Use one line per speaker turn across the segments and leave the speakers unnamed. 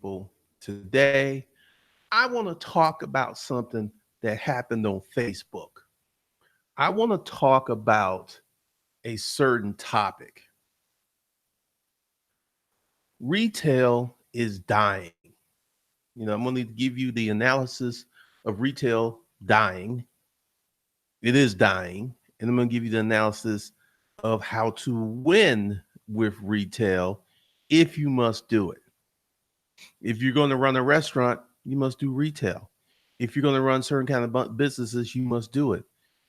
people. Today, I want to talk about something that happened on Facebook. I want to talk about a certain topic. Retail is dying. I'm going to give you the analysis of retail dying. It is dying. And I'm going to give you the analysis of how to win with retail if you must do it. If you're going to run a restaurant, you must do retail. If you're going to run certain kind of businesses, you must do it.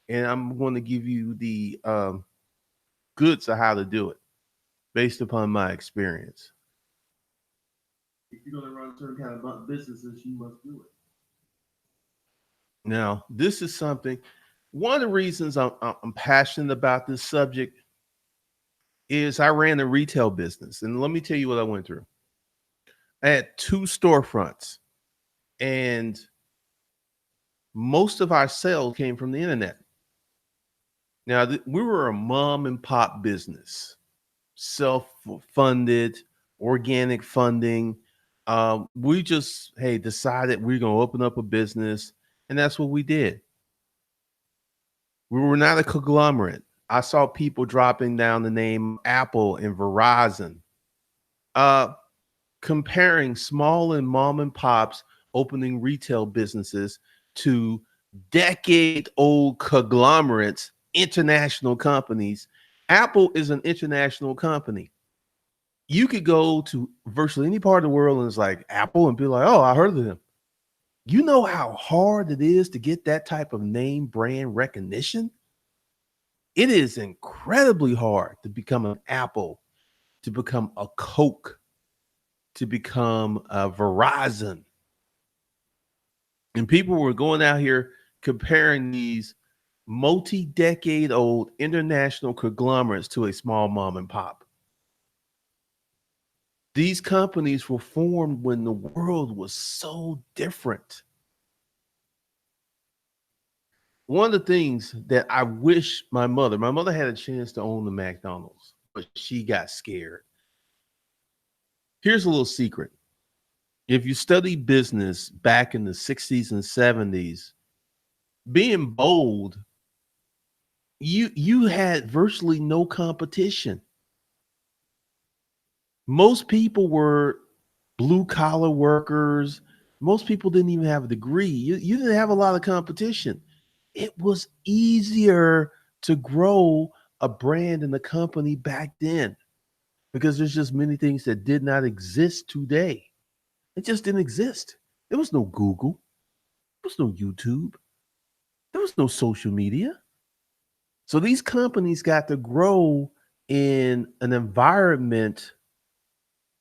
And I'm going to give you the goods of how to do it based upon my experience. If you're going to run certain kind of businesses, you must do it. Now, this is something. One of the reasons I'm passionate about this subject is I ran a retail business, and let me tell you what I went through. I had two storefronts, and most of our sales came from the internet. Now, we were a mom and pop business, self-funded, organic funding. We just, hey, decided we're going to open up a business, and that's what we did. We were not a conglomerate. I saw people dropping down the name Apple and Verizon, uh, comparing small and mom and pops opening retail businesses to decade-old conglomerates, international companies. Apple is an international company. You could go to virtually any part of the world and it's like Apple and be like, oh, I heard of them. You know how hard it is to get that type of name brand recognition? It is incredibly hard to become an Apple, to become a Coke, to become a Verizon. And people were going out here comparing these multi-decade old international conglomerates to a small mom and pop. These companies were formed when the world was so different. One of the things that I wish my mother had a chance to own the McDonald's, but she got scared. Here's a little secret. If you study business back in the 60s and 70s, being bold, you had virtually no competition. Most people were blue collar workers. Most people didn't even have a degree. You didn't have a lot of competition. It was easier to grow a brand and a company back then because there's just many things that did not exist today. It just didn't exist. There was no Google. There was no YouTube. There was no social media. So these companies got to grow in an environment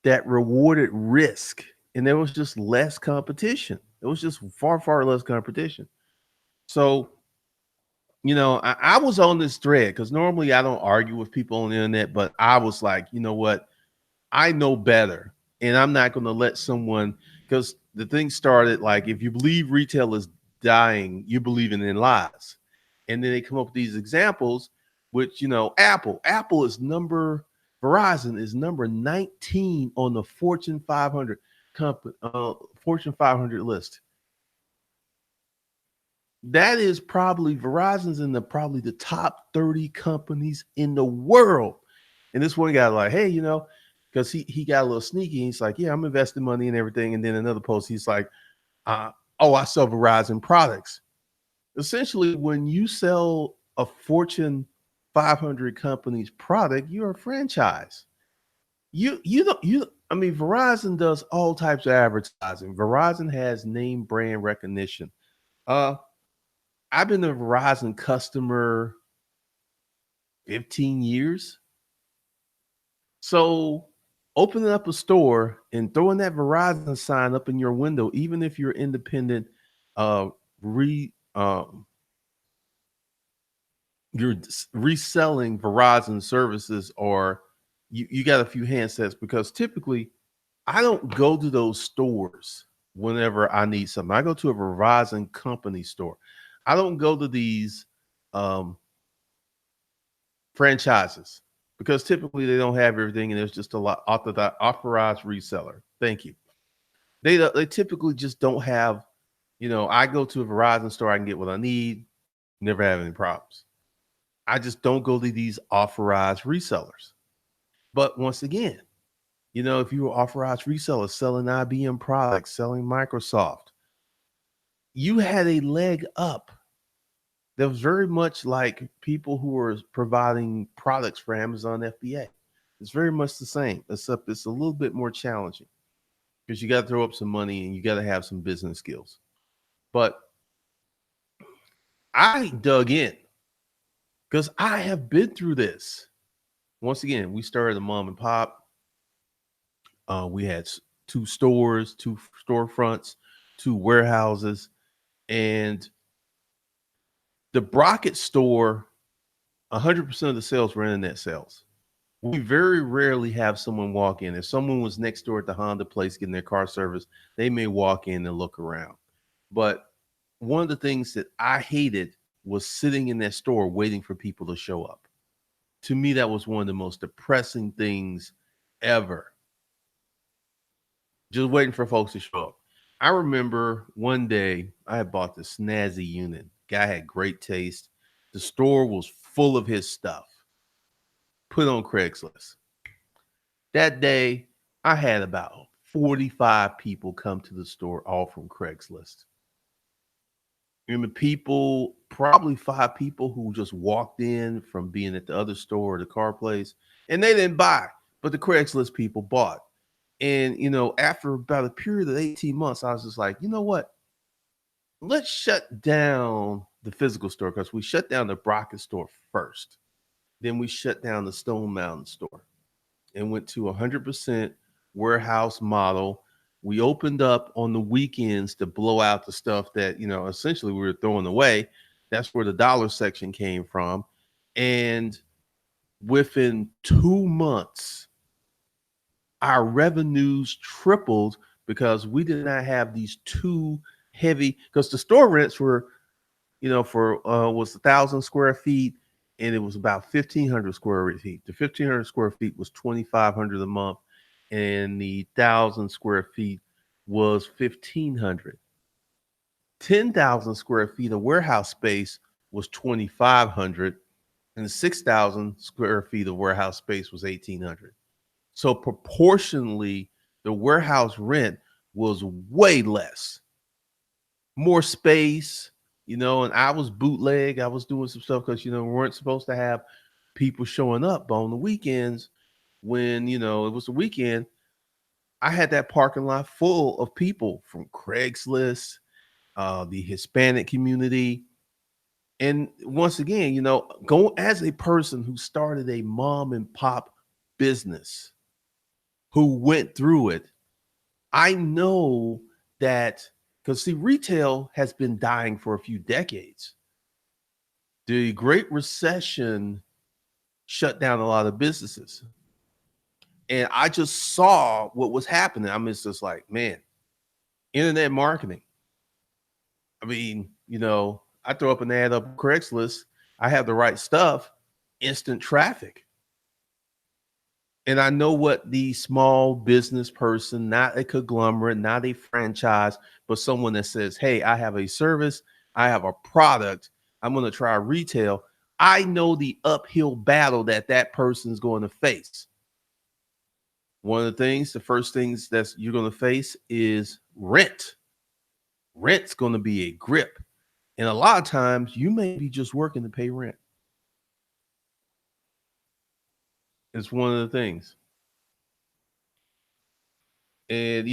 that rewarded risk, and there was just less competition. It was just far, far less competition. So, I was on this thread because normally I don't argue with people on the internet, but I was like, you know what? I know better, and I'm not going to let someone, because the thing started like, if you believe retail is dying, you believe in lies. And then they come up with these examples, which, Apple is Verizon is number 19 on the Fortune 500 Fortune 500 list. That is probably Verizon's in probably the top 30 companies in the world. And this one guy like, hey, because he got a little sneaky. He's like, yeah, I'm investing money and everything. And then another post, he's like, oh, I sell Verizon products. Essentially, when you sell a Fortune 500 company's product, you're a franchise. Verizon does all types of advertising. Verizon has name brand recognition. I've been a Verizon customer 15 years. So opening up a store and throwing that Verizon sign up in your window, even if you're independent, uh, re you're reselling Verizon services, or you got a few handsets, because typically I don't go to those stores whenever I need something. I go to a Verizon company store. I don't go to these um, franchises because typically they don't have everything and there's just a lot authorized reseller. Thank you. They typically just don't have, I go to a Verizon store, I can get what I need, never have any problems. I just don't go to these authorized resellers. But once again, if you were authorized reseller selling IBM products, selling Microsoft, you had a leg up. That was very much like people who are providing products for Amazon FBA. It's very much the same, except it's a little bit more challenging because you got to throw up some money and you got to have some business skills. But I dug in because I have been through this. Once again, we started a mom and pop. We had two stores, two storefronts, two warehouses, and the Brockett store, 100% of the sales were internet sales. We very rarely have someone walk in. If someone was next door at the Honda place getting their car service, they may walk in and look around. But one of the things that I hated was sitting in that store waiting for people to show up. To me, that was one of the most depressing things ever. Just waiting for folks to show up. I remember one day I had bought this snazzy unit. Guy had great taste. The store was full of his stuff. Put on Craigslist. That day, I had about 45 people come to the store, all from Craigslist. And the people, probably 5 people who just walked in from being at the other store or the car place, and they didn't buy, but the Craigslist people bought. And, after about a period of 18 months, I was just like, you know what? Let's shut down the physical store because we shut down the Brockett store first. Then we shut down the Stone Mountain store and went to 100% warehouse model. We opened up on the weekends to blow out the stuff that, essentially we were throwing away. That's where the dollar section came from. And within 2 months, our revenues tripled because we did not have these two heavy, because the store rents were, for was 1,000 square feet, and it was about 1,500 square feet. The 1,500 square feet was 2,500 a month, and the 1,000 square feet was 1,500. 10,000 square feet of warehouse space was 2,500, and 6,000 square feet of warehouse space was 1,800. So proportionally, the warehouse rent was way less, more space, and I was bootleg. I was doing some stuff because, we weren't supposed to have people showing up on the weekends. When, it was the weekend, I had that parking lot full of people from Craigslist, the Hispanic community. And once again, go as a person who started a mom and pop business, who went through it, I know that, because see, retail has been dying for a few decades. The Great Recession shut down a lot of businesses. And I just saw what was happening. I mean, it's just like, man, internet marketing. I mean, I throw up an ad up Craigslist. I have the right stuff, instant traffic. And I know what the small business person, not a conglomerate, not a franchise, but someone that says, hey, I have a service, I have a product, I'm going to try retail. I know the uphill battle that person is going to face. One of the first things that you're going to face is rent. Rent's going to be a grip. And a lot of times you may be just working to pay rent. It's one of the things. And,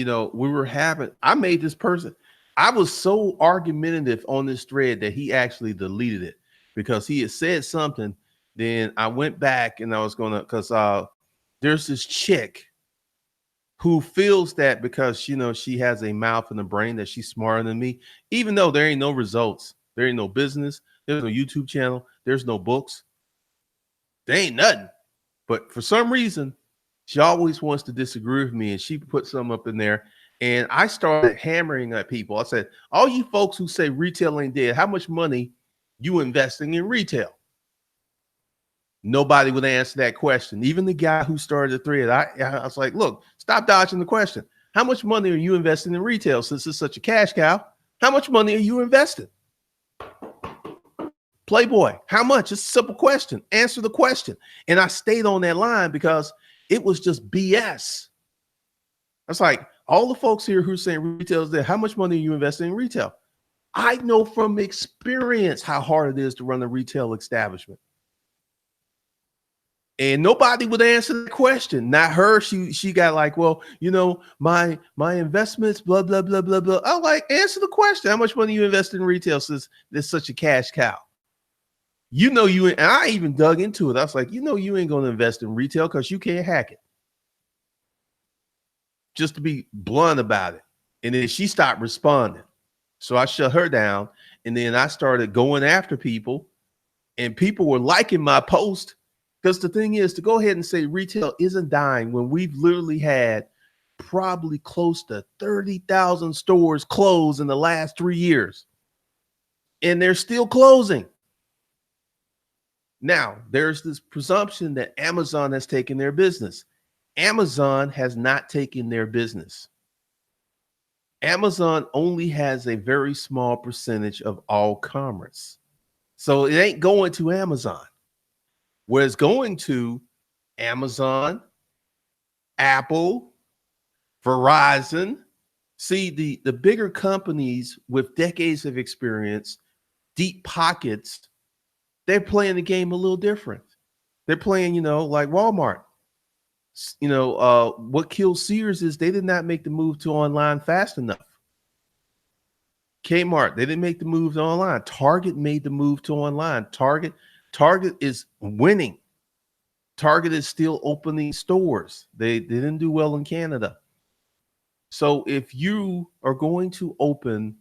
I made this person, I was so argumentative on this thread that he actually deleted it because he had said something. Then I went back and I was going to, because there's this chick who feels that because, she has a mouth and a brain that she's smarter than me, even though there ain't no results, there ain't no business, there's no YouTube channel, there's no books, there ain't nothing. But for some reason, she always wants to disagree with me, and she put some up in there. And I started hammering at people. I said, all you folks who say retail ain't dead, how much money you investing in retail? Nobody would answer that question. Even the guy who started the thread, I was like, look, stop dodging the question. How much money are you investing in retail since it's such a cash cow? How much money are you investing? Playboy, how much? It's a simple question. Answer the question. And I stayed on that line because it was just BS. That's like all the folks here who are saying retail is there. How much money are you investing in retail? I know from experience how hard it is to run a retail establishment. And nobody would answer the question. Not her. She got like, well, my investments, blah, blah, blah, blah, blah. I'm like, answer the question. How much money you invest in retail since there's such a cash cow? And I even dug into it. I was like, you ain't going to invest in retail because you can't hack it. Just to be blunt about it. And then she stopped responding. So I shut her down. And then I started going after people. And people were liking my post. Because the thing is, to go ahead and say retail isn't dying when we've literally had probably close to 30,000 stores close in the last 3 years. And they're still closing. Now, there's this presumption that Amazon has taken their business. Amazon has not taken their business. Amazon only has a very small percentage of all commerce. So it ain't going to Amazon. Where it's going to Amazon, Apple, Verizon. See, the bigger companies with decades of experience, deep pockets, they're playing the game a little different. They're playing, like Walmart. What killed Sears is they did not make the move to online fast enough. Kmart, they didn't make the move to online. Target made the move to online. Target is winning. Target is still opening stores. They didn't do well in Canada. So if you are going to open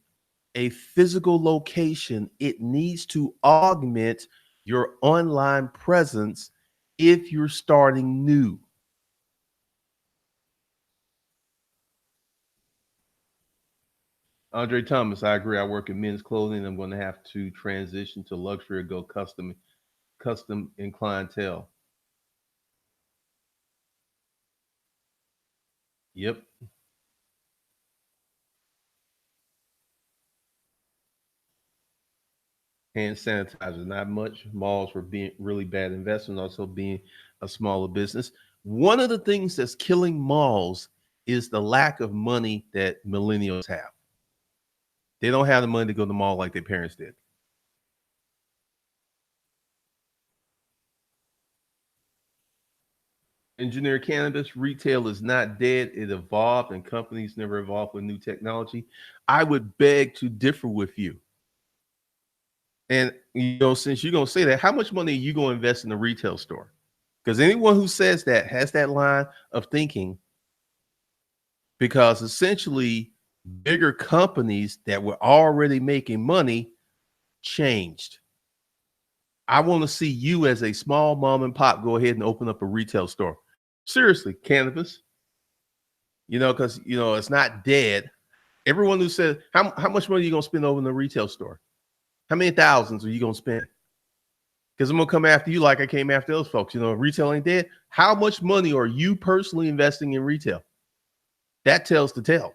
a physical location, it needs to augment your online presence if you're starting new. Andre Thomas, I agree. I work in men's clothing. I'm going to have to transition to luxury or go custom in clientele. Yep. Hand sanitizer, not much. Malls were being really bad investment, also being a smaller business. One of the things that's killing malls is the lack of money that millennials have. They don't have the money to go to the mall like their parents did. Engineer cannabis retail is not dead. It evolved, and companies never evolve with new technology. I would beg to differ with you. And since you're gonna say that, how much money are you gonna invest in a retail store? Because anyone who says that has that line of thinking, because essentially bigger companies that were already making money changed. I want to see you as a small mom and pop go ahead and open up a retail store. Seriously, cannabis, because it's not dead. Everyone who says how much money are you gonna spend over in the retail store? How many thousands are you gonna spend? Because I'm gonna come after you like I came after those folks. Retail ain't dead. How much money are you personally investing in retail? That tells the tale.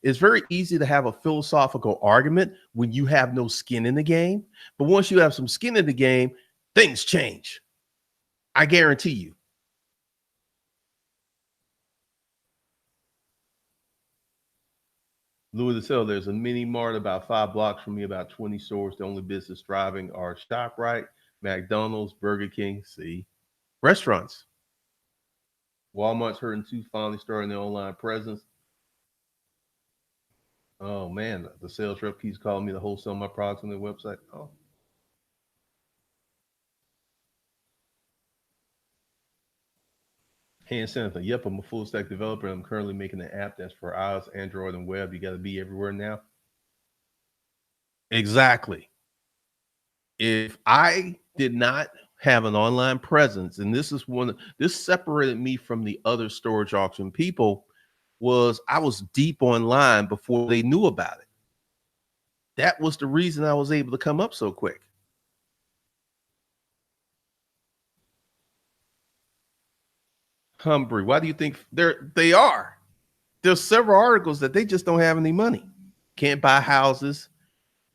It's very easy to have a philosophical argument when you have no skin in the game. But once you have some skin in the game, things change. I guarantee you. Louis the Cell, there's a mini mart about 5 blocks from me, about 20 stores. The only business thriving are ShopRite, McDonald's, Burger King. See, restaurants. Walmart's hurting too, finally starting their online presence. Oh man, the sales rep keeps calling me to wholesale my products on their website. Oh, hand sanitizer. Yep, I'm a full stack developer. I'm currently making an app that's for iOS, Android, and web. You got to be everywhere now. Exactly. If I did not have an online presence, and this separated me from the other storage auction people, was I was deep online before they knew about it. That was the reason I was able to come up so quick. Humbry, why do you think they are? There's several articles that they just don't have any money. Can't buy houses.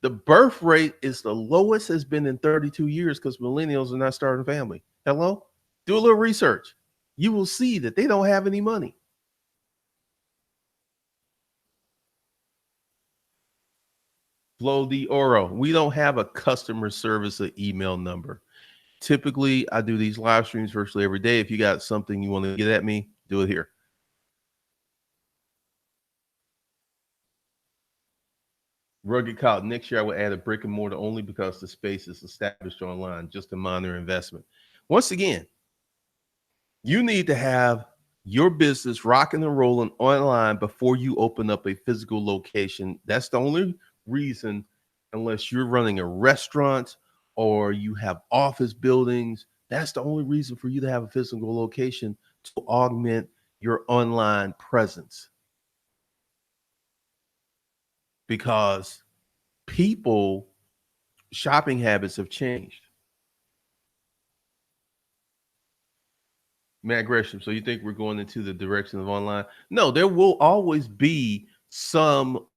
The birth rate is the lowest has been in 32 years because millennials are not starting a family. Hello? Do a little research. You will see that they don't have any money. Flo de Oro. We don't have a customer service or email number. Typically, I do these live streams virtually every day. If you got something you want to get at me, do it here. Rugged Cloud. Next year, I will add a brick and mortar only because the space is established online, just a minor investment. Once again, you need to have your business rocking and rolling online before you open up a physical location. That's the only reason, unless you're running a restaurant or you have office buildings. That's the only reason for you to have a physical location to augment your online presence because people shopping habits have changed. Matt Gresham, so you think we're going into the direction of online? No, there will always be some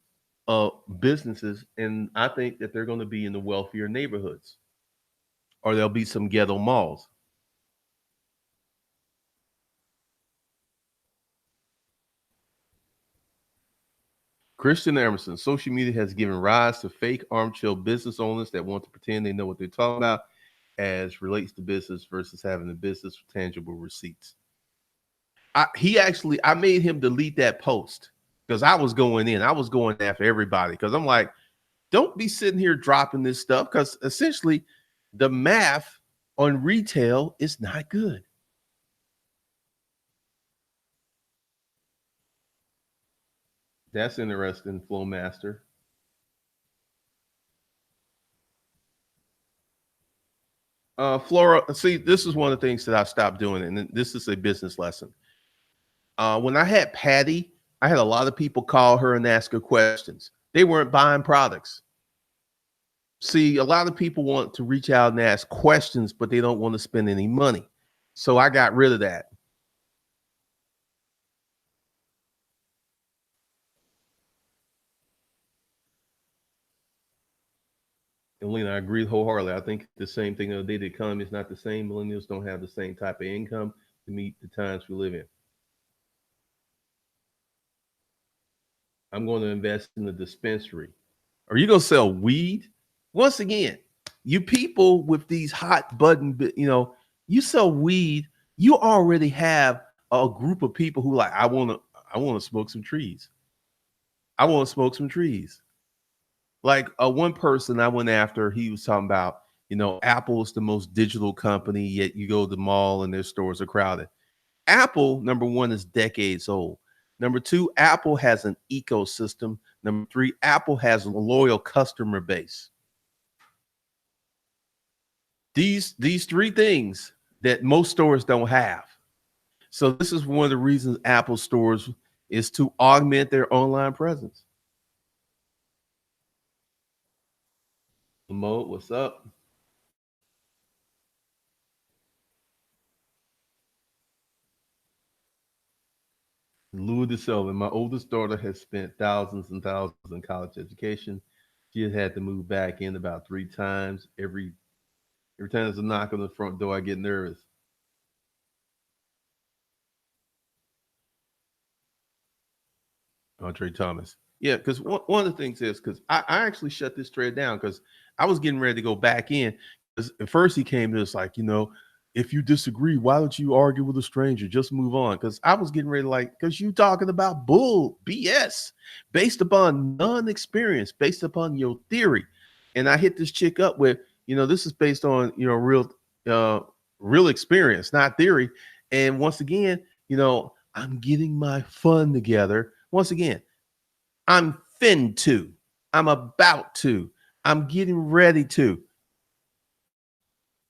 businesses, and I think that they're going to be in the wealthier neighborhoods, or there'll be some ghetto malls. Christian Emerson, social media has given rise to fake armchair business owners that want to pretend they know what they're talking about as relates to business versus having the business with tangible receipts. I made him delete that post because I was going in. I was going after everybody because I'm like, don't be sitting here dropping this stuff because essentially the math on retail is not good. That's interesting, Flowmaster. Flora, see, this is one of the things that I stopped doing, and this is a business lesson. When I had Patty, I had a lot of people call her and ask her questions. They weren't buying products. See, a lot of people want to reach out and ask questions, but they don't want to spend any money. So I got rid of that. And Lena, I agree wholeheartedly. I think the same thing the day the economy is not the same. Millennials don't have the same type of income to meet the times we live in. I'm going to invest in the dispensary. Are you going to sell weed? Once again, you people with these hot button, you sell weed, you already have a group of people who like, I want to smoke some trees. I want to smoke some trees. Like one person I went after, he was talking about, Apple is the most digital company, yet you go to the mall and their stores are crowded. Apple, number one, is decades old. Number two, Apple has an ecosystem. Number three, Apple has a loyal customer base. These three things that most stores don't have. So this is one of the reasons Apple stores is to augment their online presence. Mo, what's up? Louis de Silva. My oldest daughter has spent thousands and thousands in college education. She has had to move back in about 3 times. Every time there's a knock on the front door, I get nervous. Andre Thomas. Yeah, because one of the things is because I actually shut this thread down because I was getting ready to go back in. 'Cause at first he came to us like, if you disagree, why don't you argue with a stranger? Just move on. Because I was getting ready to like, because you talking about bull BS based upon non-experience, based upon your theory. And I hit this chick up with, this is based on, uh, real experience, not theory. And once again, I'm getting my fun together. Once again, I'm fin to. I'm about to. I'm getting ready to.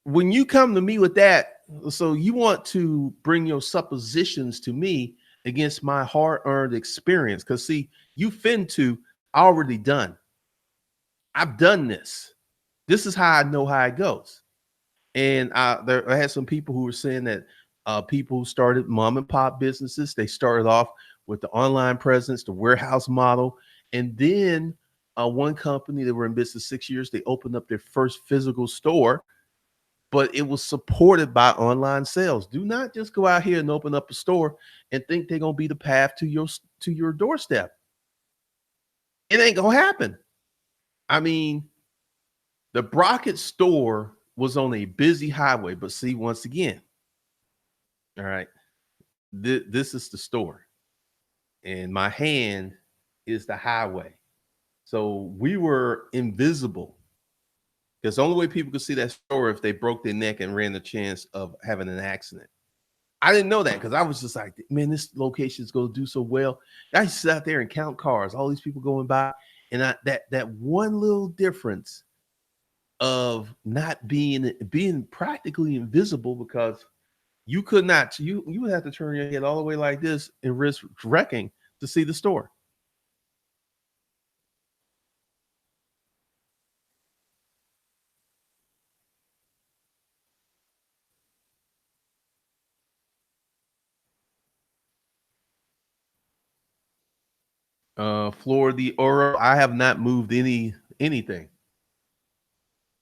When you come to me with that, so you want to bring your suppositions to me against my hard-earned experience. Because see, you fin to already done. I've done this. This is how I know how it goes. And I had some people who were saying that people who started mom and pop businesses, they started off with the online presence, the warehouse model. And then one company that were in business 6 years, they opened up their first physical store, but it was supported by online sales. Do not just go out here and open up a store and think they're gonna be the path to your doorstep. It ain't gonna happen. I mean, the Brockett store was on a busy highway, but see, once again, all right, this is the store, and my hand is the highway. So we were invisible because the only way people could see that store if they broke their neck and ran the chance of having an accident. I didn't know that because I was just like, man, this location is going to do so well. I used to sit out there and count cars, all these people going by, and that one little difference of not being practically invisible because you could not you would have to turn your head all the way like this and risk wrecking to see the store. Florida Oro, I have not moved anything.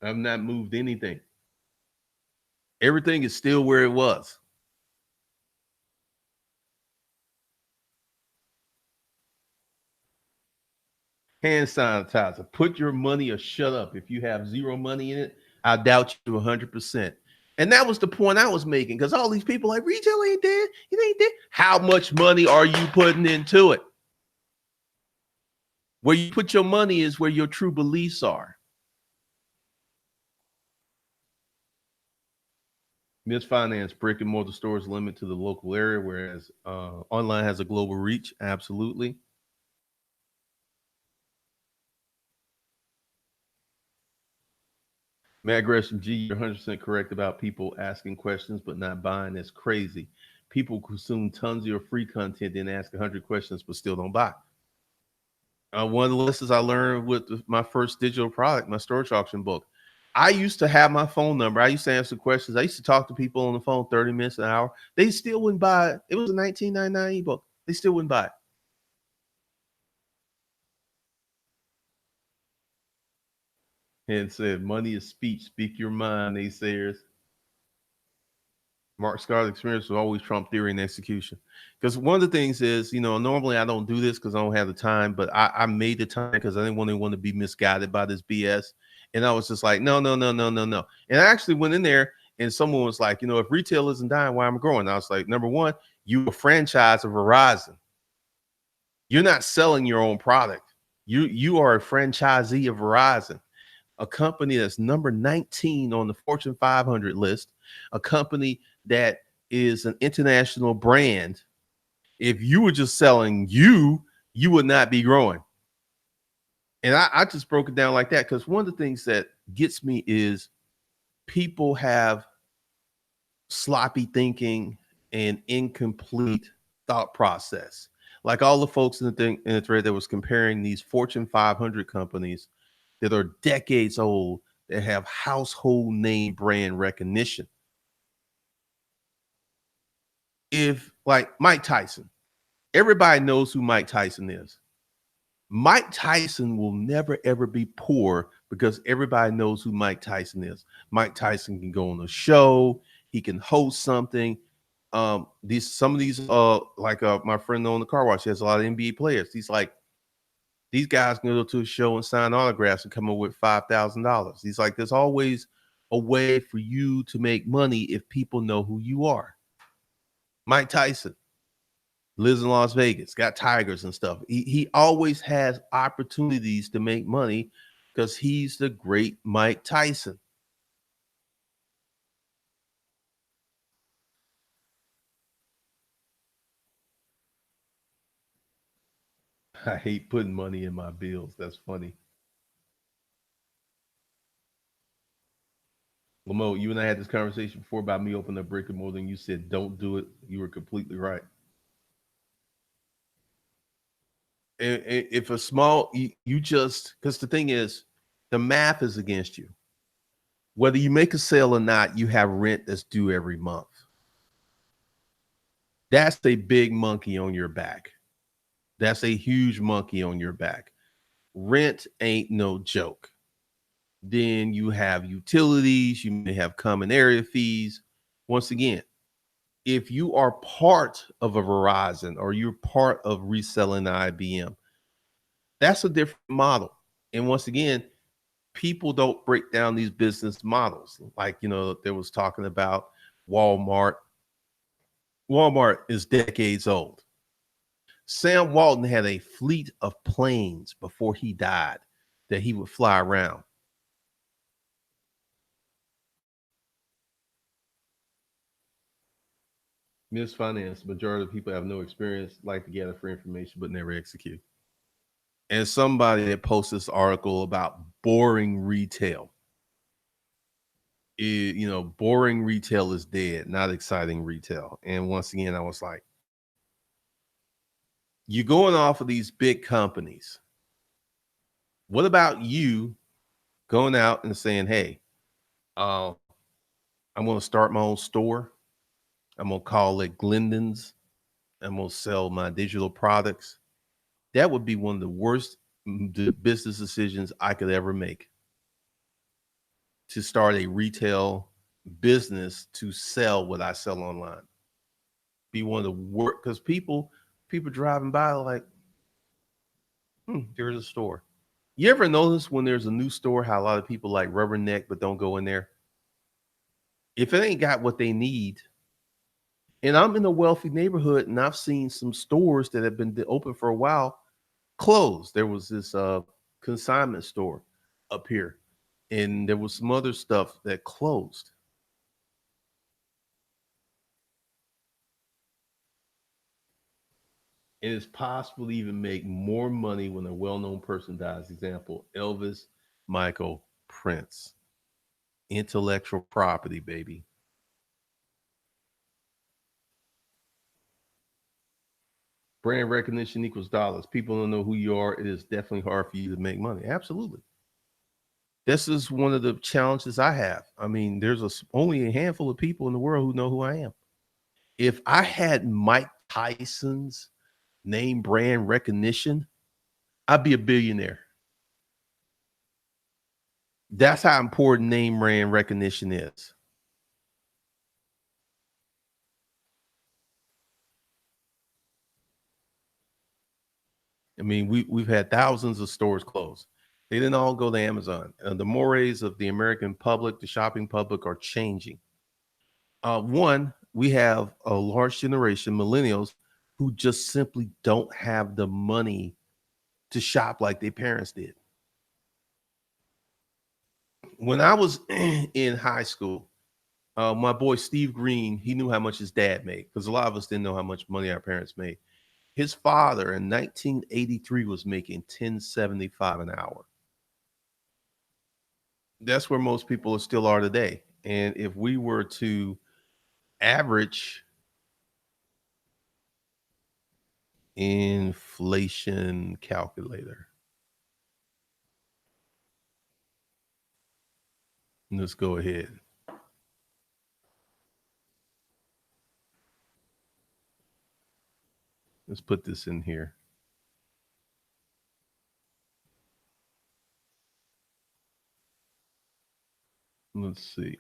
I've not moved anything. Everything is still where it was. Hand sanitizer. Put your money or shut up. If you have zero money in it, I doubt you 100%. And that was the point I was making because all these people like retail ain't dead. It ain't dead. How much money are you putting into it? Where you put your money is where your true beliefs are. Misfinance brick and mortar stores limit to the local area, whereas online has a global reach. Absolutely. Matt Gresham G, you're 100% correct about people asking questions but not buying. That's crazy. People consume tons of your free content, then ask 100 questions but still don't buy. One of the lessons I learned with my first digital product, my storage auction book, I used to have my phone number. I used to answer questions. I used to talk to people on the phone 30 minutes an hour. They still wouldn't buy it. It was a 1999 ebook. They still wouldn't buy it. And said, money is speech. Speak your mind, naysayers. Mark Scar's experience was always Trump theory and execution. Because one of the things is, normally I don't do this because I don't have the time, but I made the time because I didn't want to be misguided by this BS. And I was just like, no, no, no, no, no, no. And I actually went in there and someone was like, if retail isn't dying, why am I growing? I was like, number one, you a franchise of Verizon. You're not selling your own product. You are a franchisee of Verizon, a company that's number 19 on the Fortune 500 list, a company that is an international brand. If you were just selling you would not be growing. And I just broke it down like that because one of the things that gets me is people have sloppy thinking and incomplete thought process. Like all the folks in the thread that was comparing these Fortune 500 companies that are decades old that have household name brand recognition. If like Mike Tyson, everybody knows who Mike Tyson is. Mike Tyson will never ever be poor because everybody knows who Mike Tyson is. Mike Tyson can go on a show, he can host something. These some of these like my friend on the car wash, he has a lot of NBA players. He's like, these guys can go to a show and sign autographs and come up with $5,000. He's like, there's always a way for you to make money if people know who you are. Mike Tyson lives in Las Vegas, got tigers and stuff. He always has opportunities to make money because he's the great Mike Tyson. I hate putting money in my bills. That's funny. Lamo, you and I had this conversation before about me opening a brick and mortar, and you said don't do it. You were completely right. If a small, you just because the thing is, the math is against you. Whether you make a sale or not, you have rent that's due every month. That's a big monkey on your back. That's a huge monkey on your back. Rent ain't no joke. Then you have utilities, you may have common area fees. Once again, if you are part of a Verizon or you're part of reselling IBM, that's a different model. And once again, people don't break down these business models. Like, there was talking about Walmart. Walmart is decades old. Sam Walton had a fleet of planes before he died that he would fly around. Misfinance. Majority of people have no experience, like to gather for information, but never execute. And somebody that posted this article about boring retail. Boring retail is dead, not exciting retail. And once again, I was like, you're going off of these big companies. What about you going out and saying, hey, uh, I'm going to start my own store. I'm going to call it Glendon's. I'm going to sell my digital products. That would be one of the worst business decisions I could ever make, to start a retail business to sell what I sell online. Be one of the worst, because people driving by are like, there's a store. You ever notice when there's a new store how a lot of people like rubberneck but don't go in there? If it ain't got what they need, and I'm in a wealthy neighborhood and I've seen some stores that have been open for a while closed. There was this consignment store up here, and there was some other stuff that closed. It is possible to even make more money when a well-known person dies. Example: Elvis, Michael, Prince. Intellectual property, baby. Brand recognition equals dollars. People don't know who you are. It is definitely hard for you to make money. Absolutely. This is one of the challenges I have. I mean, only a handful of people in the world who know who I am. If I had Mike Tyson's name brand recognition, I'd be a billionaire. That's how important name brand recognition is. I mean, we've had thousands of stores close. They didn't all go to Amazon. The mores of the American public, the shopping public, are changing. One, we have a large generation, millennials, who just simply don't have the money to shop like their parents did. When I was in high school, my boy Steve Green, he knew how much his dad made, because a lot of us didn't know how much money our parents made. His father in 1983 was making 10.75 an hour. That's where most people still are today. And if we were to average inflation calculator, let's go ahead. Let's put this in here. Let's see.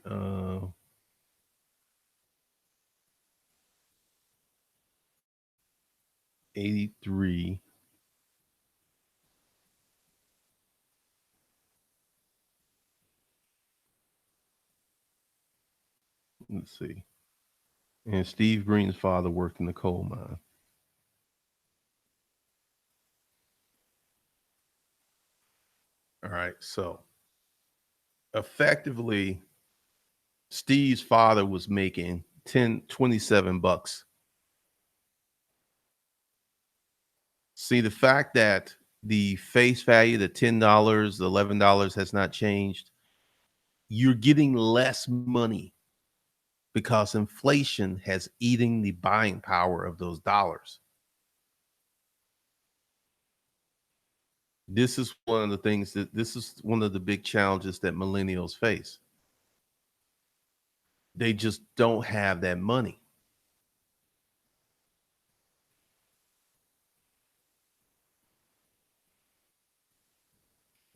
83. Let's see. And Steve Green's father worked in the coal mine. All right. So effectively, Steve's father was making 27 bucks. See, the fact that the face value, the $10, the $11 has not changed, you're getting less money because inflation has eaten the buying power of those dollars. This is one of the big challenges that millennials face. They just don't have that money.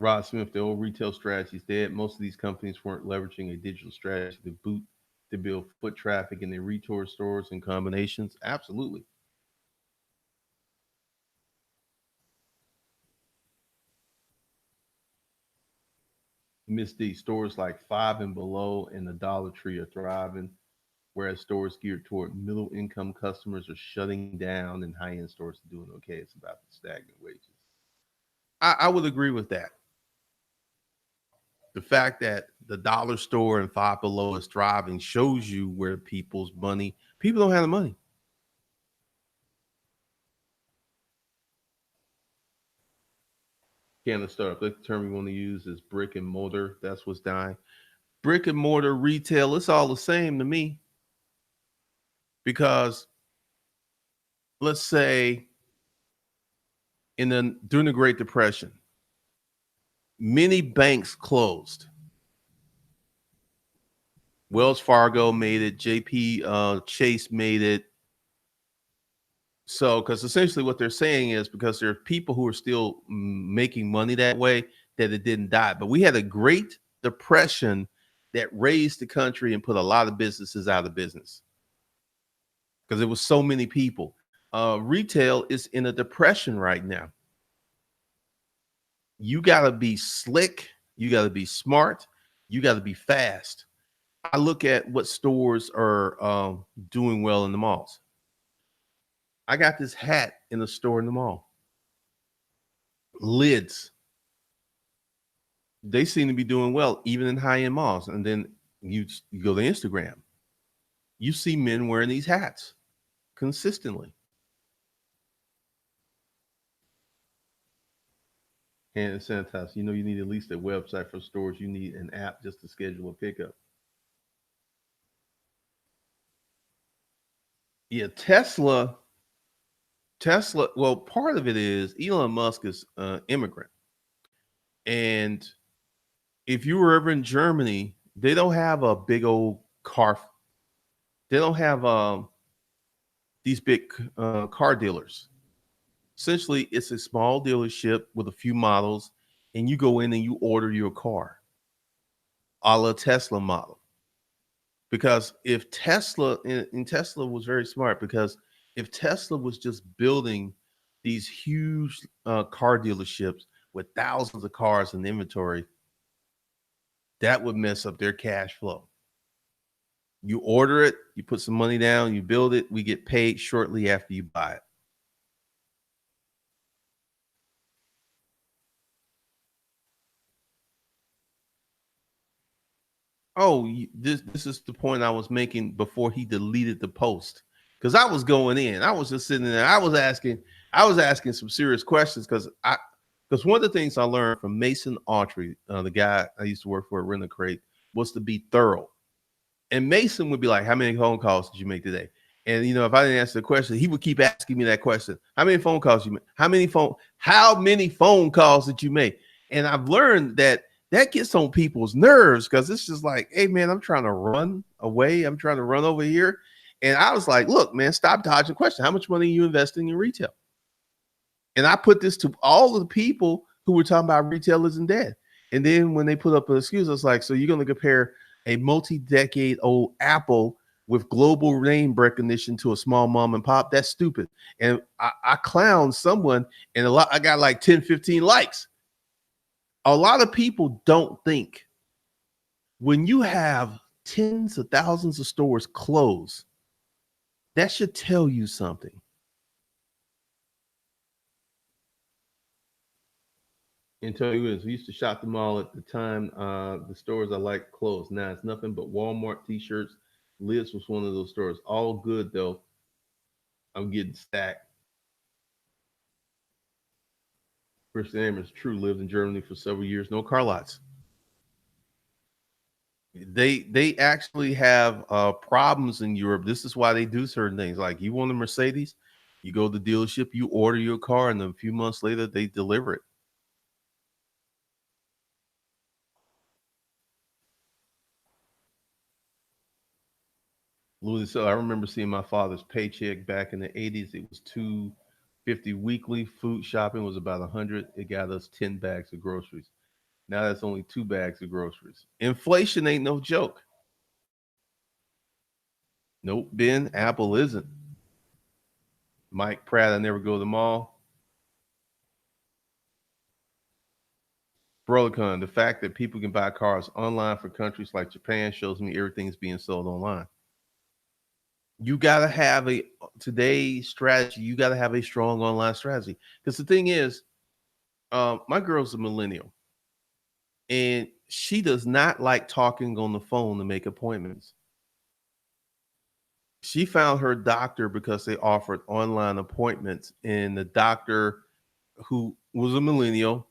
Rod Smith, the old retail strategy is dead. Most of these companies weren't leveraging a digital strategy to build foot traffic in their retail stores and combinations. Absolutely. Miss D, stores like Five and Below and the Dollar Tree are thriving, whereas stores geared toward middle income customers are shutting down and high end stores are doing okay. It's about the stagnant wages. I would agree with that. The fact that the dollar store and Five Below is thriving shows you where people's money, people don't have the money. Can of startup. The term we want to use is brick and mortar. That's what's dying. Brick and mortar retail, it's all the same to me because let's say during the Great Depression, many banks closed. Wells Fargo made it. JP Chase made it. So, because essentially what they're saying is because there are people who are still making money that way that it didn't die. But we had a Great Depression that raised the country and put a lot of businesses out of business because there was so many people. Retail is in a depression right now. You got to be slick. You got to be smart. You got to be fast. I look at what stores are doing well in the malls. I got this hat in a store in the mall. Lids, they seem to be doing well even in high end malls. And then you go to Instagram, you see men wearing these hats consistently. Hand sanitizer. You know, you need at least a website for stores. You need an app just to schedule a pickup. Yeah, Tesla. Well, part of it is Elon Musk is immigrant, and if you were ever in Germany, they don't have a big old car. They don't have these big car dealers. Essentially, it's a small dealership with a few models, and you go in and you order your car, a la Tesla model. Because if and Tesla was very smart, because if Tesla was just building these huge car dealerships with thousands of cars in inventory, that would mess up their cash flow. You order it, you put some money down, you build it, we get paid shortly after you buy it. Oh, this is the point I was making before he deleted the post. Because I was going in, I was just sitting there, I was asking some serious questions because one of the things I learned from Mason Autry, the guy I used to work for at Rent a Crate, was to be thorough. And Mason would be like, "How many phone calls did you make today?" And if I didn't answer the question, he would keep asking me that question. How many phone calls you make? How many phone calls did you make? And I've learned that gets on people's nerves because it's just like, hey man, I'm trying to run away. I'm trying to run over here. And I was like, look, man, stop dodging the question. How much money are you investing in retail? And I put this to all of the people who were talking about retail isn't dead. And then when they put up an excuse, I was like, so you're going to compare a multi-decade old Apple with global name recognition to a small mom and pop? That's stupid. And I clowned someone, and I got like 10, 15 likes. A lot of people don't think when you have tens of thousands of stores close, that should tell you something. And tell you this, we used to shop the mall at the time. The stores I like closed. Now it's nothing but Walmart t-shirts. Lids was one of those stores. All good though. I'm getting stacked. Christian Amers, true, lived in Germany for several years. No car lots. They actually have problems in Europe. This is why they do certain things. Like you want a Mercedes, you go to the dealership, you order your car, and then a few months later they deliver it. Louis, so I remember seeing my father's paycheck back in the 80s. It was 250 weekly. Food shopping was about 100. It got us 10 bags of groceries. Now that's only 2 bags of groceries. Inflation ain't no joke. Nope, Ben, Apple isn't. Mike Pratt, I never go to the mall. Brothercon, the fact that people can buy cars online for countries like Japan shows me everything's being sold online. You got to have a today's strategy. You got to have a strong online strategy. Because the thing is, my girl's a millennial, and she does not like talking on the phone to make appointments. She found her doctor because they offered online appointments, and the doctor, who was a millennial,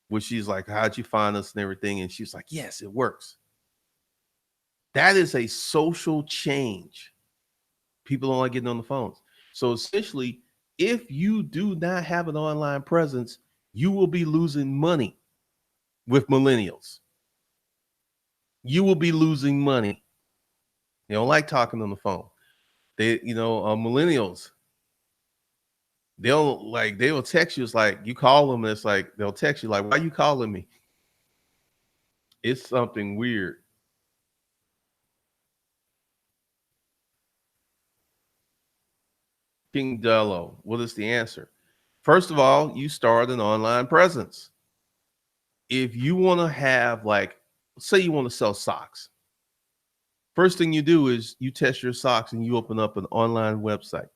which she's like, "How'd you find us?" and everything, and she's like, "Yes, it works." That is a social change. People don't like getting on the phones. So essentially, if you do not have an online presence, you will be losing money with millennials. You will be losing money. They don't like talking on the phone. Millennials, they will text you. It's like you call them, and it's like they'll text you like, "Why are you calling me?" It's something weird. King Dello, what is the answer? First of all, you start an online presence. If you want to have, like, say you want to sell socks, first thing you do is you test your socks and you open up an online website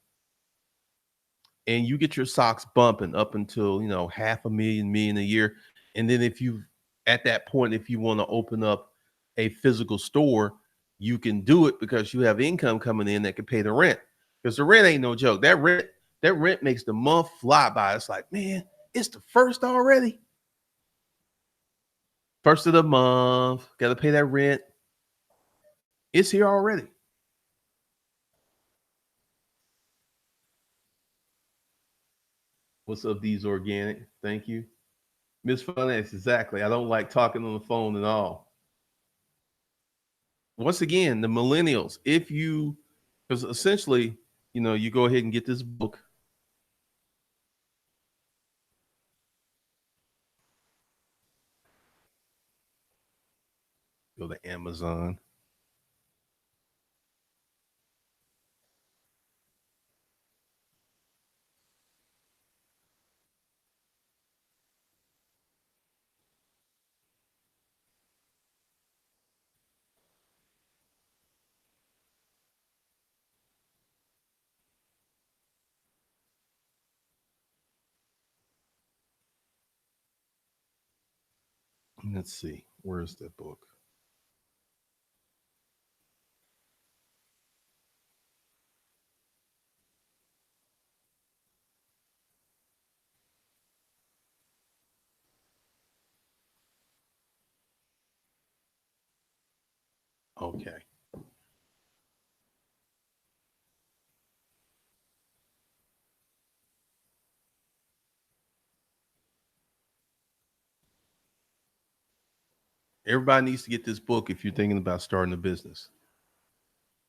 and you get your socks bumping up until, half a million a year. And then if you, at that point, if you want to open up a physical store, you can do it because you have income coming in that can pay the rent. Because the rent ain't no joke. That rent makes the month fly by. It's like, man, it's the first already. First of the month, got to pay that rent. It's here already. What's up, these organic? Thank you. Miss Finance, exactly. I don't like talking on the phone at all. Once again, the millennials, because essentially, you go ahead and get this book. Go to Amazon. Let's see. Where's that book? Okay. Everybody needs to get this book if you're thinking about starting a business,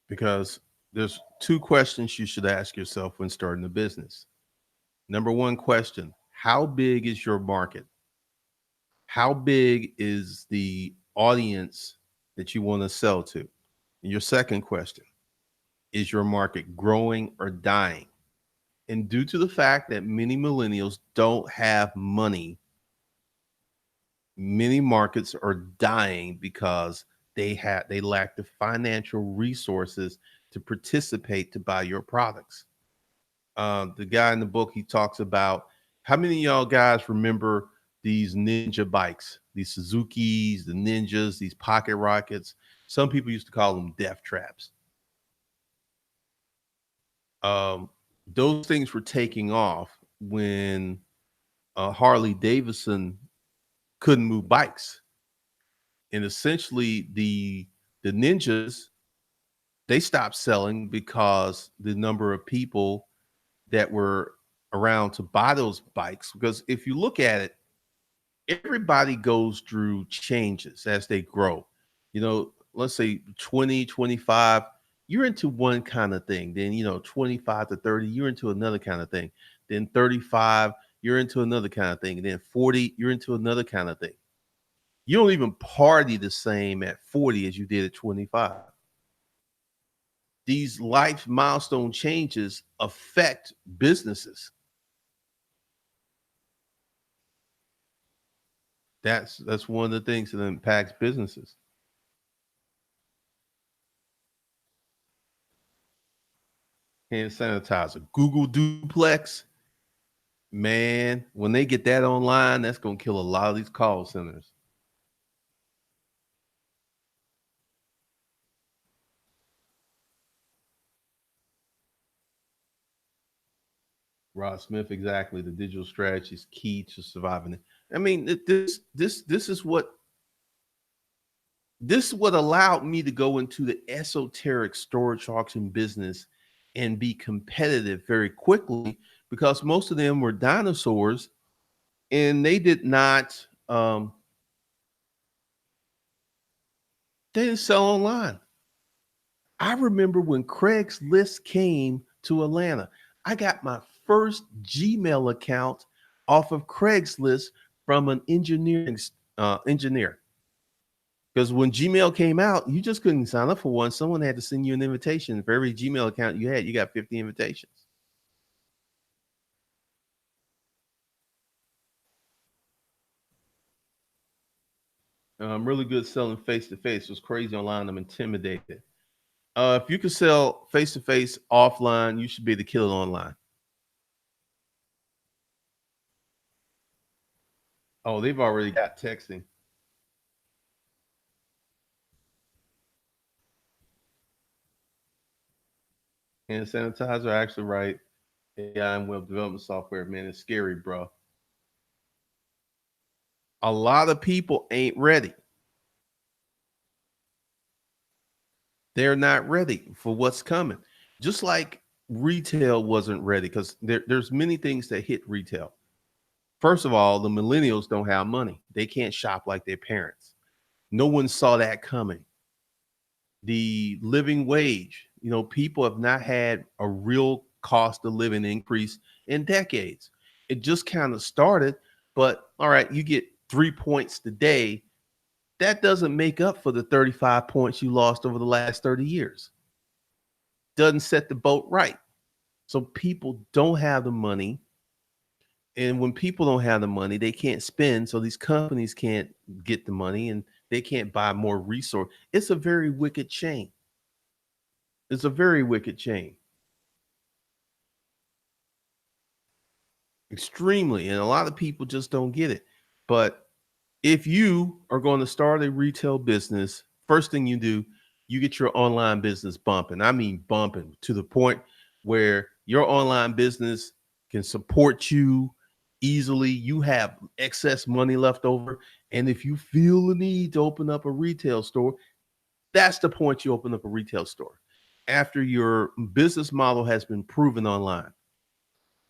because there's two questions you should ask yourself when starting a business. Number one question: how big is your market? How big is the audience that you want to sell to? And your second question: is your market growing or dying? And due to the fact that many millennials don't have money, many markets are dying because they lack the financial resources to participate to buy your products. The guy in the book, he talks about, how many of y'all guys remember these ninja bikes, these Suzukis, the ninjas, these pocket rockets? Some people used to call them death traps. Um, those things were taking off when Harley Davidson couldn't move bikes, and essentially the ninjas, they stopped selling because the number of people that were around to buy those bikes. Because if you look at it, everybody goes through changes as they grow. Let's say 20, 25, you're into one kind of thing. Then, 25 to 30, you're into another kind of thing. Then 35, you're into another kind of thing. And then 40, you're into another kind of thing. You don't even party the same at 40 as you did at 25. These life milestone changes affect businesses. That's one of the things that impacts businesses. Hand sanitizer, Google Duplex, man. When they get that online, that's gonna kill a lot of these call centers. Rod Smith, exactly. The digital strategy is key to surviving. I mean, this is what allowed me to go into the esoteric storage auction business and be competitive very quickly because most of them were dinosaurs and they didn't sell online. I remember when Craigslist came to Atlanta. I got my first Gmail account off of Craigslist from an engineer. Because when Gmail came out, you just couldn't sign up for one. Someone had to send you an invitation. For every Gmail account you had, you got 50 invitations. I'm really good selling face to face. It was crazy online. I'm intimidated. If you can sell face to face offline, you should be able to kill it online. Oh, they've already got texting. Hand sanitizer, actually, right? AI and web development software, man, it's scary, bro. A lot of people ain't ready. They're not ready for what's coming. Just like retail wasn't ready, because there's many things that hit retail. First of all, the millennials don't have money. They can't shop like their parents. No one saw that coming. The living wage, people have not had a real cost of living increase in decades. It just kind of started, but all right, you get 3 points today. That doesn't make up for the 35 points you lost over the last 30 years. Doesn't set the boat right. So people don't have the money. And when people don't have the money, they can't spend. So these companies can't get the money and they can't buy more resource. It's a very wicked chain. It's a very wicked chain. Extremely. And a lot of people just don't get it. But if you are going to start a retail business, first thing you do, you get your online business bumping. I mean, bumping to the point where your online business can support you easily. You have excess money left over. And if you feel the need to open up a retail store, that's the point you open up a retail store after your business model has been proven online.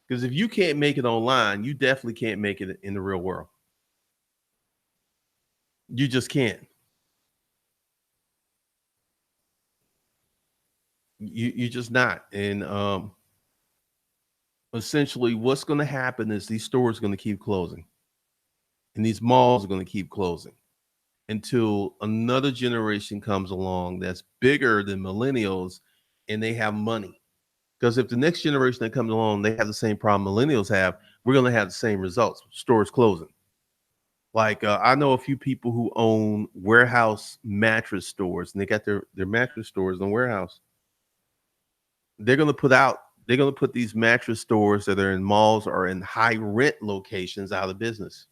Because if you can't make it online, you definitely can't make it in the real world. You just can't. You just not. And essentially, what's going to happen is these stores are going to keep closing, and these malls are going to keep closing until another generation comes along that's bigger than millennials, and they have money. Because if the next generation that comes along, they have the same problem millennials have, we're going to have the same results. Stores closing. Like I know a few people who own warehouse mattress stores, and they got their mattress stores in warehouse. They're going to put out. They're going to put these mattress stores that are in malls or in high rent locations out of business.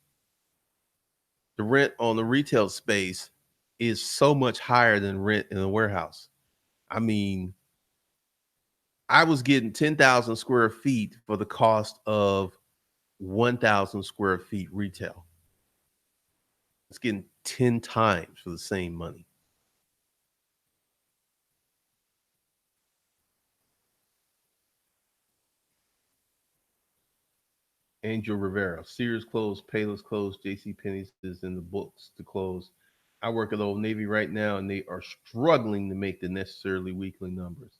The rent on the retail space is so much higher than rent in a warehouse. I mean, I was getting 10,000 square feet for the cost of 1,000 square feet retail. It's getting 10 times for the same money. Angel Rivera. Sears closed, Payless closed, JC Penney's is in the books to close. I work at Old Navy right now, and they are struggling to make the necessarily weekly numbers.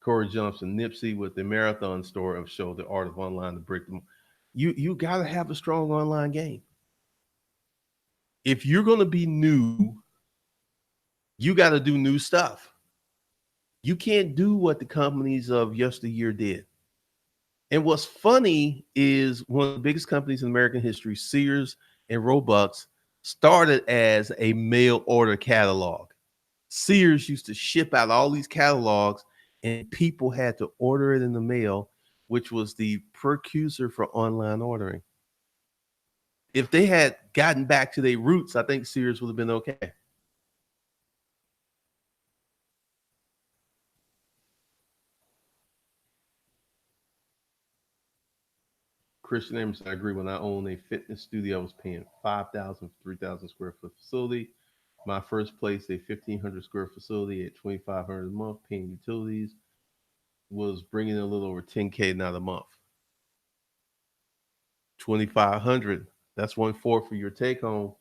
Corey Johnson, Nipsey with the Marathon store of show, The Art of Online, the brick. You got to have a strong online game. If you're going to be new, you got to do new stuff. You can't do what the companies of yesteryear did. And what's funny is one of the biggest companies in American history, Sears and Roebuck, started as a mail order catalog. Sears used to ship out all these catalogs, and people had to order it in the mail, which was the precursor for online ordering. If they had gotten back to their roots, I think Sears would have been okay. Christian Emerson, I agree. When I owned a fitness studio, I was paying 5,000 for 3,000 square foot facility. My first place, a 1,500 square facility at 2,500 a month, paying utilities, was bringing in a little over 10K not a month. 2,500. That's 1/4 for your take home.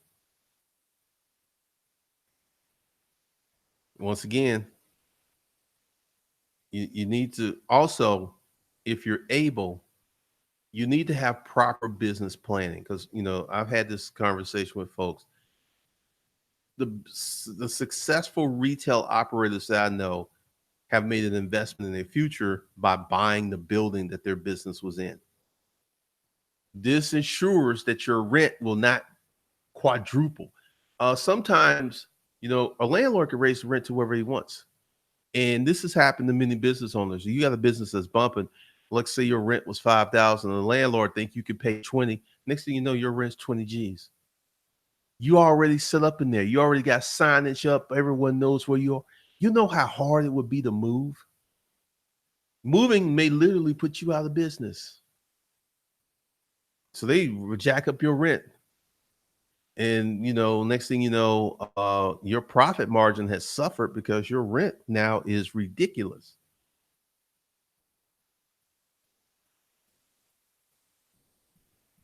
Once again, you need to also, if you're able, you need to have proper business planning because I've had this conversation with folks. The successful retail operators that I know have made an investment in their future by buying the building that their business was in. This ensures that your rent will not quadruple. Sometimes, a landlord can raise the rent to wherever he wants. And this has happened to many business owners. You got a business that's bumping. Let's say your rent was 5,000 and the landlord think you could pay 20. Next thing you know, your rent's 20 G's. You already set up in there. You already got signage up. Everyone knows where you are. You know how hard it would be to move. Moving may literally put you out of business. So they jack up your rent. And next thing you know, your profit margin has suffered because your rent now is ridiculous.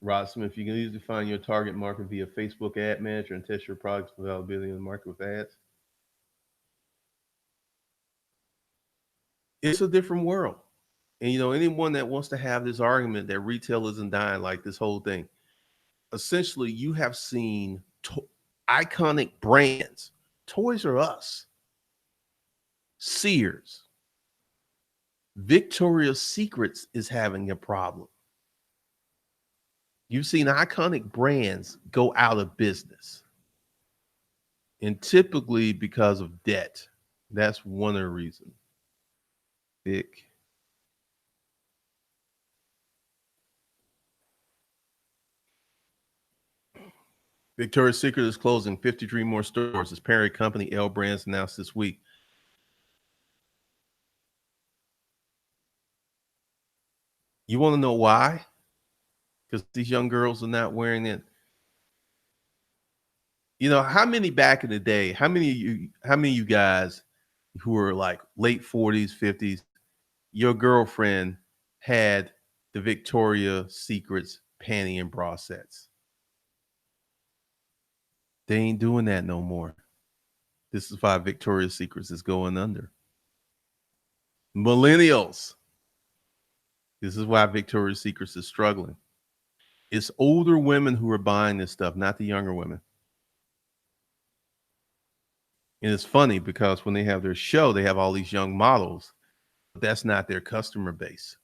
Rod Smith, you can easily find your target market via Facebook Ad Manager and test your product's availability in the market with ads. It's a different world. And anyone that wants to have this argument that retail isn't dying, like this whole thing, essentially you have seen iconic brands, Toys R Us, Sears, Victoria's Secrets is having a problem. You've seen iconic brands go out of business, and typically because of debt. That's one of the reasons. Vic. Victoria's Secret is closing 53 more stores. Its parent company, L Brands, announced this week. You want to know why? Because these young girls are not wearing it. How many back in the day? How many of you guys who were like late 40s, 50s, your girlfriend had the Victoria Secrets panty and bra sets? They ain't doing that no more. This is why Victoria's Secrets is going under. Millennials. This is why Victoria's Secrets is struggling. It's older women who are buying this stuff, not the younger women. And it's funny because when they have their show, they have all these young models, but that's not their customer base.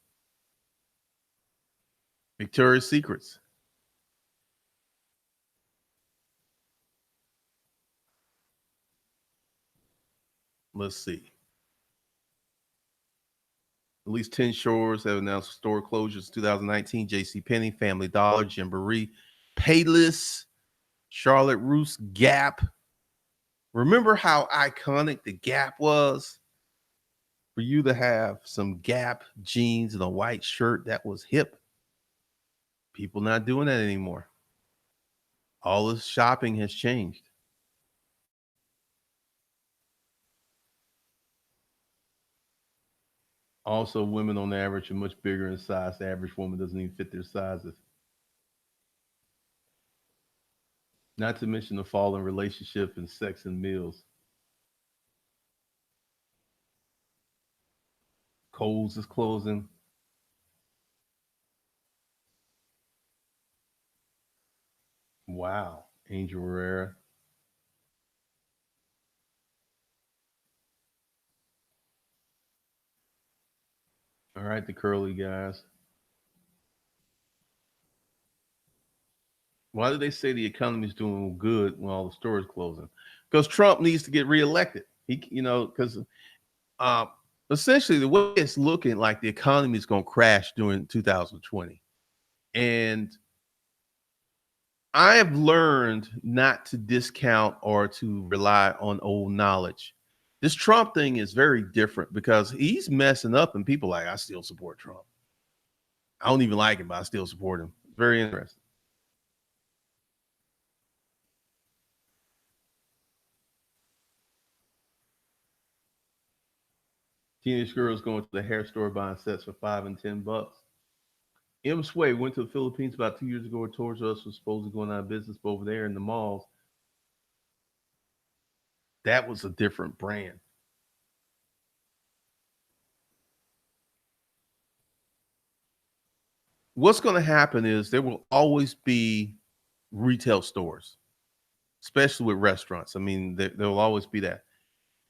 Victoria's Secrets. Let's see. At least 10 stores have announced store closures 2019. J.C. Penney, Family Dollar, Gymboree, Payless, Charlotte Russe, Gap. Remember how iconic the Gap was? For you to have some Gap jeans and a white shirt that was hip. People not doing that anymore. All this shopping has changed. Also, women on average are much bigger in size. The average woman doesn't even fit their sizes. Not to mention the fall in relationship and sex and meals. Kohl's is closing. Wow. Angel Herrera. All right, the curly guys. Why do they say the economy's doing good when all the stores closing? Because Trump needs to get reelected. Because uh, essentially the way it's looking like the economy is going to crash during 2020, and I have learned not to discount or to rely on old knowledge. This Trump thing is very different because he's messing up, and people are like, I still support Trump. I don't even like him, but I still support him. Very interesting. Teenage girls going to the hair store buying sets for $5 and $10. M. Sway went to the Philippines about 2 years ago, where Toys R Us was supposedly going out of business, but over there in the malls, that was a different brand. What's going to happen is there will always be retail stores, especially with restaurants. I mean, there will always be that.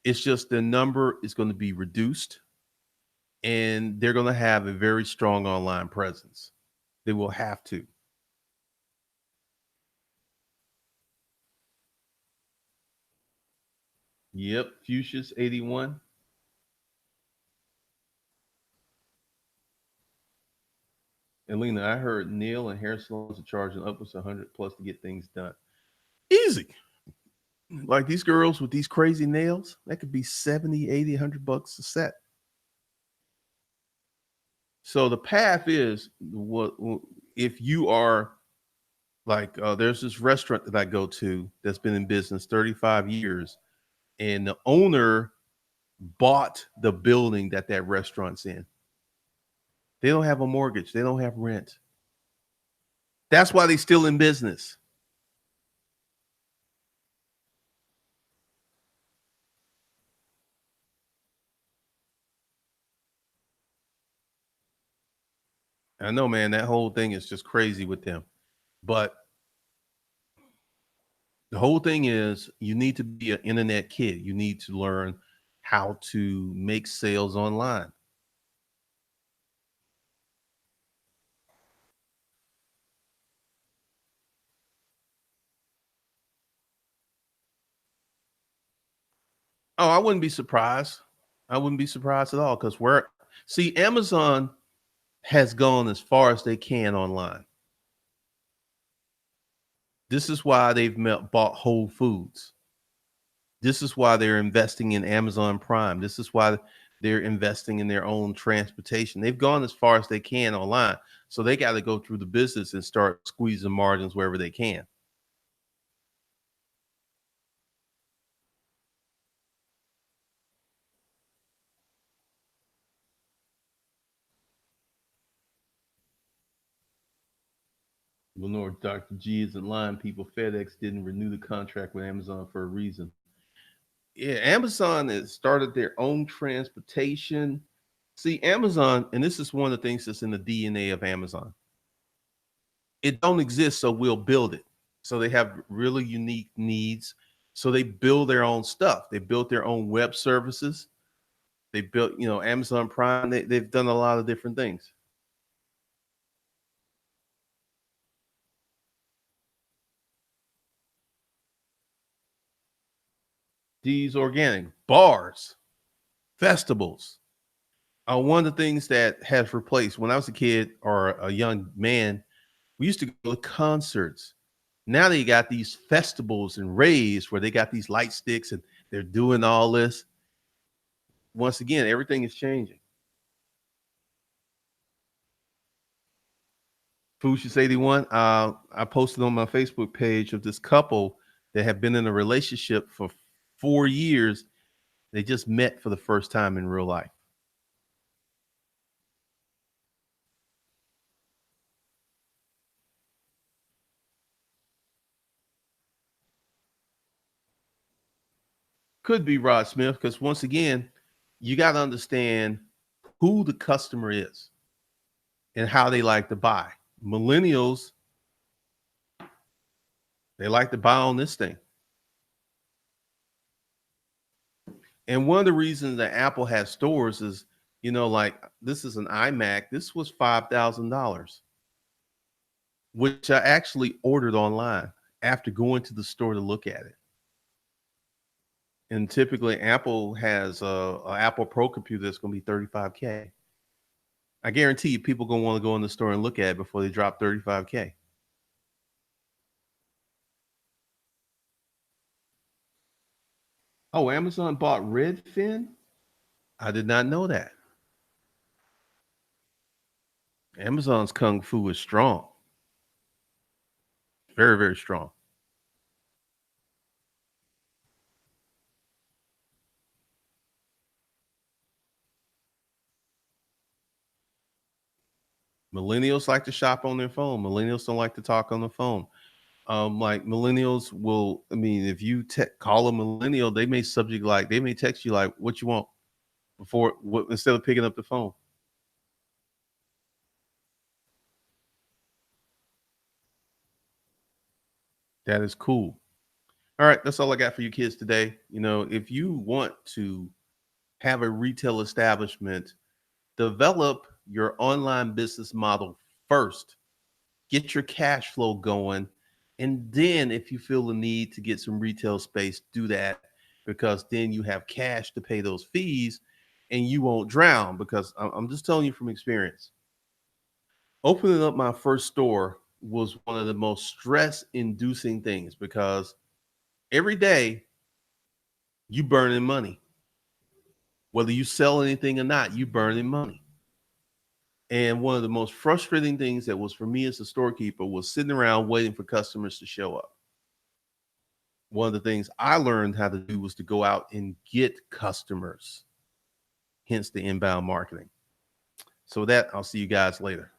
It's just the number is going to be reduced, and they're going to have a very strong online presence. They will have to. Yep, Fuchsia's 81. And Lena, I heard nail and hair salons are charging upwards of 100 plus to get things done. Easy. Like these girls with these crazy nails, that could be 70, 80, 100 bucks a set. So the path is what if you are like there's this restaurant that I go to that's been in business 35 years, and the owner bought the building that restaurant's in. They don't have a mortgage, they don't have rent. That's why they are still in business. I know, man, that whole thing is just crazy with them. But the whole thing is you need to be an internet kid. You need to learn how to make sales online. Oh, I wouldn't be surprised. I wouldn't be surprised at all because see, Amazon has gone as far as they can online. This is why they've bought Whole Foods. This is why they're investing in Amazon Prime. This is why they're investing in their own transportation. They've gone as far as they can online. So they got to go through the business and start squeezing margins wherever they can. Lenore, Dr. G isn't lying. People, FedEx didn't renew the contract with Amazon for a reason. Yeah, Amazon has started their own transportation. See, Amazon, and this is one of the things that's in the DNA of Amazon. It don't exist, so we'll build it. So they have really unique needs. So they build their own stuff. They built their own web services. They built, Amazon Prime. They've done a lot of different things. These organic bars, festivals, one of the things that has replaced when I was a kid or a young man, we used to go to concerts. Now they got these festivals and raves where they got these light sticks and they're doing all this. Once again, everything is changing. Fuchsia's 81. I posted on my Facebook page of this couple that have been in a relationship for 4 years. They just met for the first time in real life. Could be Rod Smith, because once again, you got to understand who the customer is and how they like to buy. Millennials They like to buy on this thing. And one of the reasons that Apple has stores is, like this is an iMac. This was $5,000, which I actually ordered online after going to the store to look at it. And typically, Apple has a Apple Pro computer that's going to be 35K. I guarantee you, people gonna want to go in the store and look at it before they drop 35K. Oh, Amazon bought Redfin? I did not know that. Amazon's kung fu is strong, very, very strong. Millennials like to shop on their phone. Millennials don't like to talk on the phone. Like millennials will, I mean, if you call a millennial, they may text you like, "What you want?" instead of picking up the phone. That is cool. All right, that's all I got for you kids today. If you want to have a retail establishment, develop your online business model first. Get your cash flow going. And then, if you feel the need to get some retail space, do that, because then you have cash to pay those fees and you won't drown. Because I'm just telling you from experience. Opening up my first store was one of the most stress inducing things because every day you burning money. Whether you sell anything or not, you burning money. And one of the most frustrating things that was for me as a storekeeper was sitting around waiting for customers to show up. One of the things I learned how to do was to go out and get customers, hence the inbound marketing. So with that, I'll see you guys later.